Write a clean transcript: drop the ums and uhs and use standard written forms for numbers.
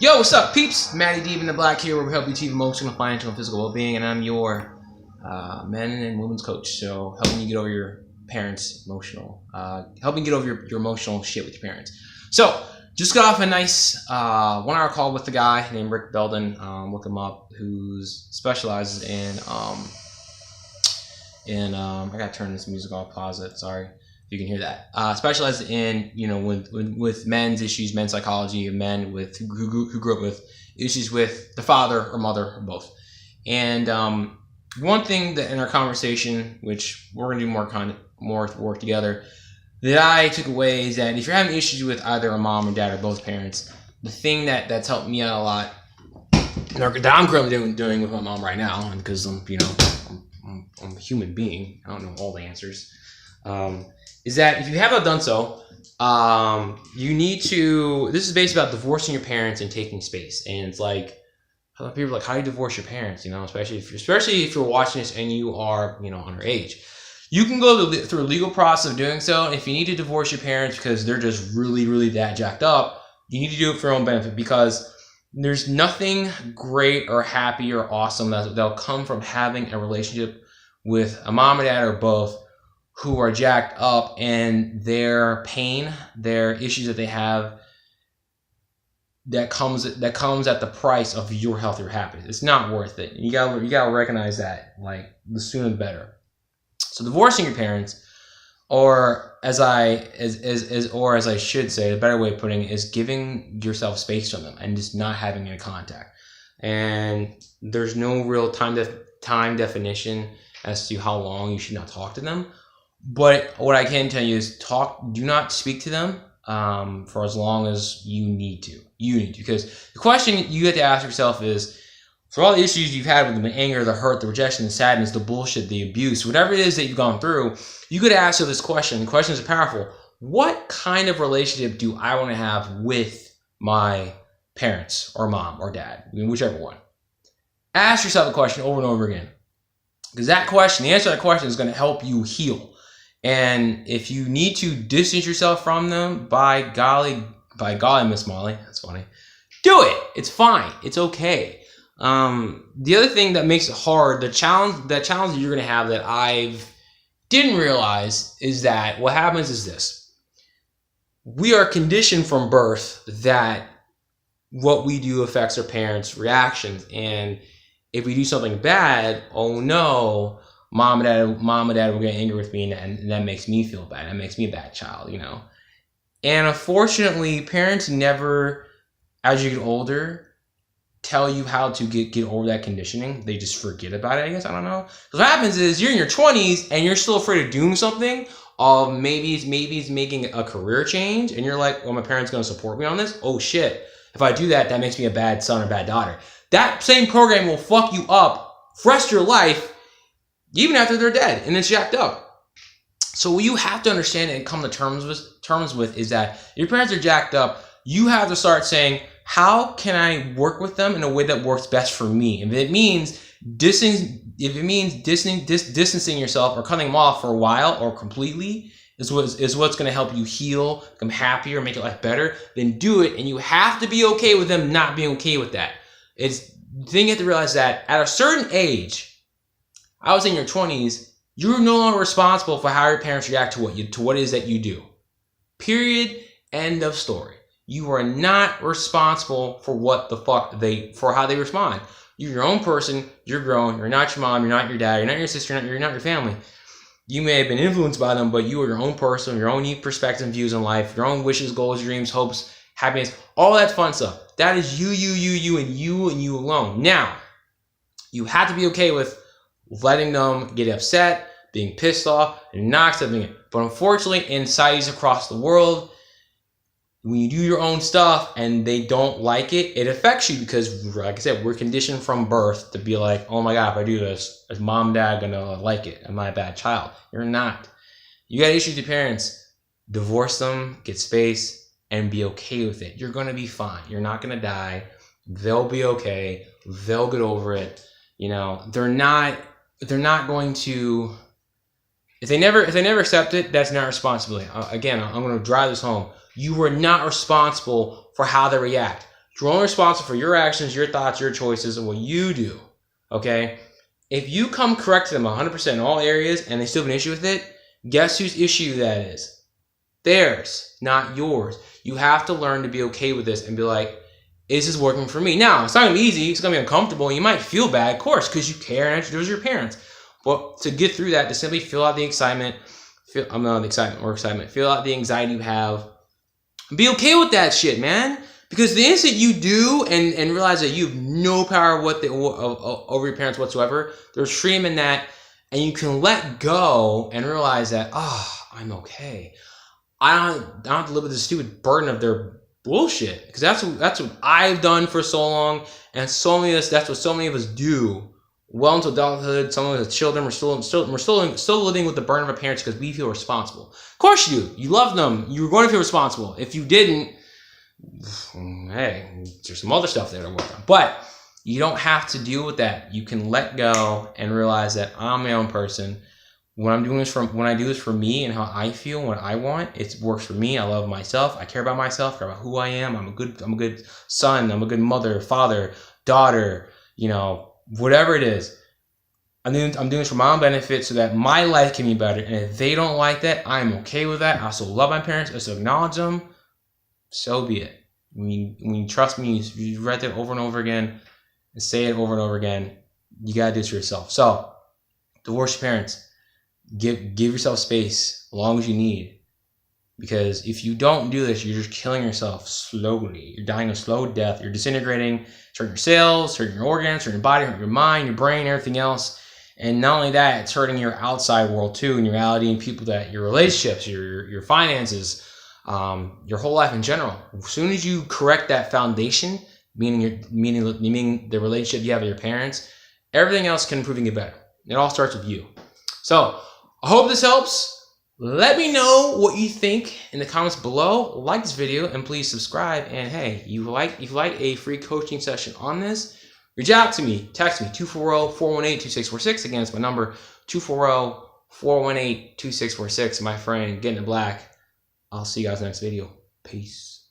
Yo, what's up, peeps? Matty Deep in the Black here, where we help you achieve emotional, financial, and physical well-being, and I'm your men and women's coach. So, helping you get over your parents' helping get over your emotional shit with your parents. So, just got off a nice 1 hour call with the guy named Rick Belden. Look him up, who specializes in I gotta turn this music off. Pause it. Sorry. You can hear that. Specializes in, with men's issues, men's psychology, and men who grew up with issues with the father or mother or both. And one thing that in our conversation, which we're gonna do more work together, that I took away is that if you're having issues with either a mom or dad or both parents, the thing that's helped me out a lot, that I'm currently doing with my mom right now, because I'm a human being, I don't know all the answers. Is that if you haven't done so, you need to. This is based about divorcing your parents and taking space. And it's like, a lot of people are like, how do you divorce your parents? Especially if you're watching this and you are, underage. You can go through a legal process of doing so. And if you need to divorce your parents because they're just really, really that jacked up, you need to do it for your own benefit, because there's nothing great or happy or awesome that'll come from having a relationship with a mom and dad or both who are jacked up, and their pain, their issues that they have, that comes at the price of your health or happiness. It's not worth it. You gotta recognize that. Like, the sooner the better. So divorcing your parents, or as I should say, a better way of putting it is giving yourself space from them and just not having any contact. And there's no real time definition as to how long you should not talk to them. But what I can tell you is do not speak to them for as long as you need to. Because the question you have to ask yourself is, for all the issues you've had with them, the anger, the hurt, the rejection, the sadness, the bullshit, the abuse, whatever it is that you've gone through, you could ask yourself this question. The question is powerful. What kind of relationship do I want to have with my parents or mom or dad? Whichever one. Ask yourself the question over and over again. Because the answer to that question is going to help you heal. And if you need to distance yourself from them, by golly, Miss Molly, that's funny, do it. It's fine. It's okay. The other thing that makes it hard, the challenge that you're going to have that I didn't realize, is that what happens is this. We are conditioned from birth that what we do affects our parents' reactions. And if we do something bad, oh no, Mom and dad will get angry with me, and that makes me feel bad. That makes me a bad child, And unfortunately, parents never, as you get older, tell you how to get over that conditioning. They just forget about it, I guess. I don't know. Because what happens is you're in your 20s and you're still afraid of doing something. Maybe it's making a career change, and you're like, well, my parents going to support me on this? Oh shit. If I do that, that makes me a bad son or bad daughter. That same program will fuck you up for the rest of your life, even after they're dead and it's jacked up. So what you have to understand and come to terms with is that your parents are jacked up. You have to start saying, how can I work with them in a way that works best for me? If it means distancing yourself or cutting them off for a while or completely is what's going to help you heal, become happier, make your life better, then do it. And you have to be okay with them not being okay with that. Then you have to realize that at a certain age, I was in your 20s, you're no longer responsible for how your parents react to what it is that you do. Period. End of story. You are not responsible for for how they respond. You're your own person. You're grown. You're not your mom. You're not your dad. You're not your sister. You're not your family. You may have been influenced by them, but you are your own person, your own unique perspective and views on life, your own wishes, goals, dreams, hopes, happiness, all that fun stuff. That is you, and you alone. Now, you have to be okay with letting them get upset, being pissed off, and not accepting it. But unfortunately, in societies across the world, when you do your own stuff and they don't like it, it affects you, because, like I said, we're conditioned from birth to be like, oh my God, if I do this, is mom and dad going to like it? Am I a bad child? You're not. You got issues with your parents. Divorce them, get space, and be okay with it. You're going to be fine. You're not going to die. They'll be okay. They'll get over it. They're not going to. If they never accept it, that's not responsibility. Again, I'm going to drive this home. You are not responsible for how they react. You're only responsible for your actions, your thoughts, your choices, and what you do. Okay? If you come correct to them 100% in all areas and they still have an issue with it, guess whose issue that is? Theirs, not yours. You have to learn to be okay with this and be like, is this working for me? Now, it's not going to be easy. It's going to be uncomfortable. You might feel bad, of course, because you care and those are your parents. But to get through that, to simply feel out the excitement, feel out the anxiety you have. Be okay with that shit, man. Because the instant you do and realize that you have no power over your parents whatsoever, there's freedom in that, and you can let go and realize that, I'm okay. I don't have to live with the stupid burden of their bullshit. Because that's what I've done for so long, and that's what so many of us do. Well into adulthood, some of us as children, we're still living with the burden of our parents because we feel responsible. Of course you do. You love them. You're going to feel responsible. If you didn't, hey, there's some other stuff there to work on. But you don't have to deal with that. You can let go and realize that I'm my own person. When I do this for me and how I feel and what I want, it works for me. I love myself. I care about myself. I care about who I am. I'm a good son. I'm a good mother, father, daughter. Whatever it is. I'm doing this for my own benefit so that my life can be better. And if they don't like that, I'm okay with that. I also love my parents. I also acknowledge them. So be it. When you trust me, you read it over and over again and say it over and over again. You gotta do it for yourself. So, divorce your parents. Give yourself space as long as you need. Because if you don't do this, you're just killing yourself slowly. You're dying a slow death. You're disintegrating, hurting your cells, hurting your organs, hurting your body, hurting your mind, your brain, everything else. And not only that, it's hurting your outside world too, and your reality and people your relationships, your finances, your whole life in general. As soon as you correct that foundation, meaning the relationship you have with your parents, everything else can improve and get better. It all starts with you. So I hope this helps. Let me know what you think in the comments below. Like this video and please subscribe. And hey, if you like a free coaching session on this, reach out to me. Text me 240-418-2646. Again, it's my number 240-418-2646. My friend, Get in the Black. I'll see you guys in the next video. Peace.